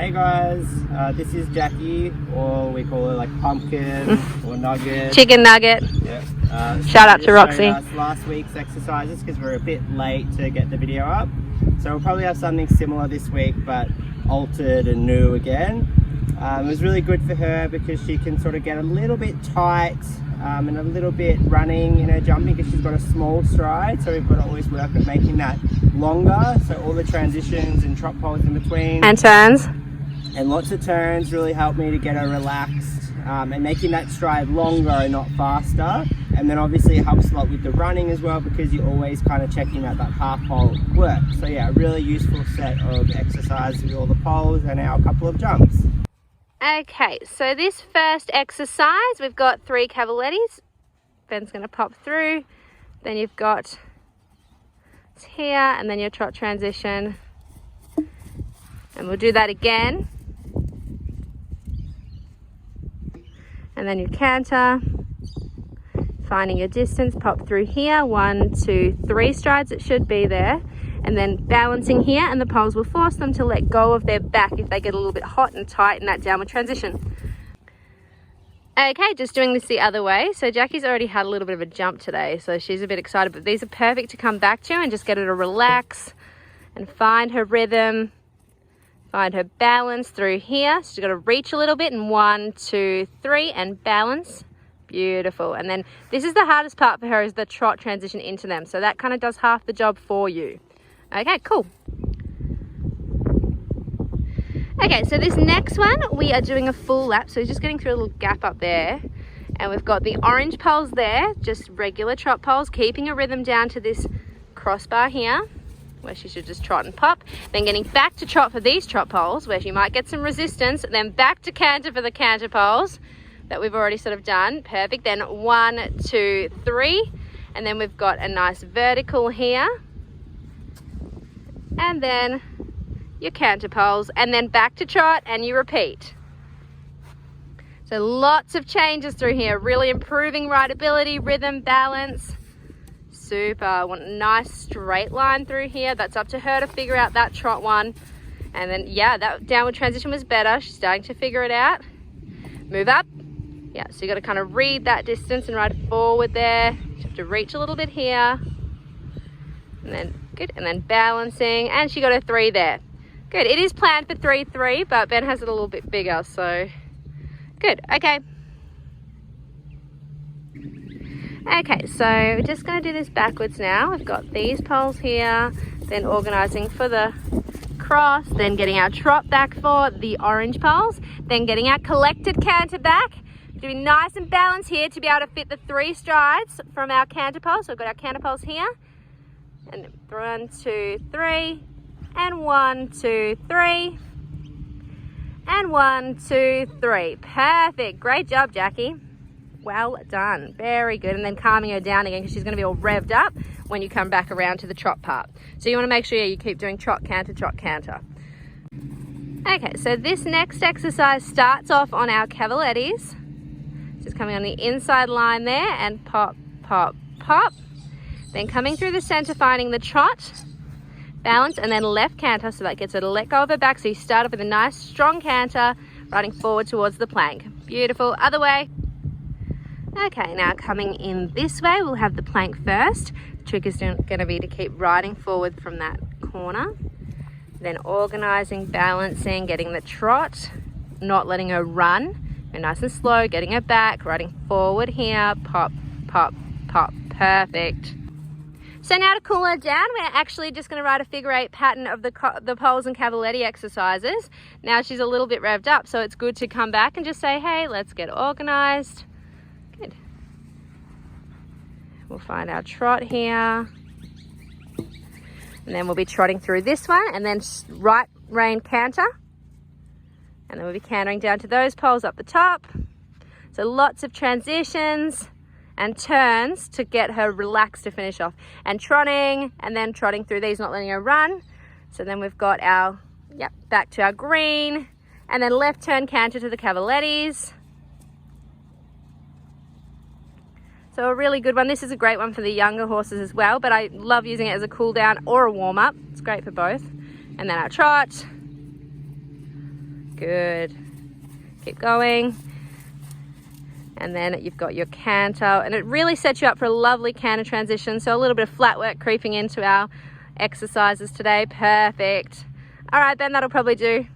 Hey guys, this is Jackie, or we call her like Pumpkin or Nugget. Chicken Nugget. Yeah. Shout out to Roxy. Us last week's exercises because we're a bit late to get the video up. So we'll probably have something similar this week, but altered and new again. It was really good for her because she can sort of get a little bit tight and a little bit running in her jumping because she's got a small stride. So we've got to always work at making that longer. So all the transitions and trot poles in between. And turns. And lots of turns really help me to get her relaxed and making that stride longer and not faster. And then obviously it helps a lot with the running as well because you're always kind of checking that half pole works. So yeah, a really useful set of exercises with all the poles and now a couple of jumps. Okay, so this first exercise, we've got 3 cavalettis. Ben's going to pop through. Then you've got it's here, and then your trot transition. And we'll do that again. And then you canter. Finding your distance, pop through here. 1, 2, 3 strides, it should be there. And then balancing here, and the poles will force them to let go of their back if they get a little bit hot and tight in that downward transition. Okay, just doing this the other way. So Jackie's already had a little bit of a jump today, so she's a bit excited, but these are perfect to come back to and just get her to relax and find her rhythm, find her balance through here. So she's got to reach a little bit, and 1, 2, 3, and balance. Beautiful. And then this is the hardest part for her, is the trot transition into them. So that kind of does half the job for you. Okay, cool. Okay, so this next one, we are doing a full lap. So just getting through a little gap up there. And we've got the orange poles there, just regular trot poles, keeping a rhythm down to this crossbar here, where she should just trot and pop. Then getting back to trot for these trot poles, where she might get some resistance. Then back to canter for the canter poles that we've already sort of done. Perfect. Then 1, 2, 3. And then we've got a nice vertical here. And then your canter poles, and then back to trot, and you repeat. So lots of changes through here, really improving rideability, rhythm, balance. Super. Want a nice straight line through here. That's up to her to figure out that trot one. And then, yeah, that downward transition was better. She's starting to figure it out. Move up. Yeah, so you got to kind of read that distance and ride forward there. You have to reach a little bit here. And then, good. And then balancing. And she got a 3 there. Good. It is planned for 3, 3, but Ben has it a little bit bigger, so good. Okay. Okay, so we're just going to do this backwards now. We've got these poles here, then organising for the cross, then getting our trot back for the orange poles, then getting our collected canter back. Doing nice and balanced here to be able to fit the 3 strides from our canter poles. So we've got our canter poles here. And 1, 2, 3. And 1, 2, 3. And 1, 2, 3. Perfect. Great job, Jackie. Well done. Very good. And then calming her down again because she's going to be all revved up when you come back around to the trot part. So you want to make sure you keep doing trot, canter, trot, canter. Okay, so this next exercise starts off on our cavalettis. Just coming on the inside line there and pop, pop, pop. Then coming through the center, finding the trot, balance, and then left canter, so that gets her to let go of her back. So you start off with a nice strong canter, riding forward towards the plank. Beautiful. Other way. Okay, now coming in this way, we'll have the plank first. The trick is going to be to keep riding forward from that corner. Then organizing, balancing, getting the trot, not letting her run. Go nice and slow, getting her back, riding forward here. Pop, pop, pop. Perfect. So now to cool her down, we're actually just going to ride a figure 8 pattern of the poles and cavaletti exercises. Now she's a little bit revved up, so it's good to come back and just say, hey, let's get organized. Good. We'll find our trot here. And then we'll be trotting through this one, and then right rein canter. And then we'll be cantering down to those poles up the top. So lots of transitions and turns to get her relaxed to finish off, and trotting, and then trotting through these, not letting her run. So then we've got our, back to our green, and then left turn canter to the cavalettis. So a really good one. This is a great one for the younger horses as well, but I love using it as a cool down or a warm up. It's great for both. And then our trot. Good. Keep going. And then you've got your canter, and it really sets you up for a lovely canter transition. So a little bit of flat work creeping into our exercises today. Perfect. All right, then that'll probably do.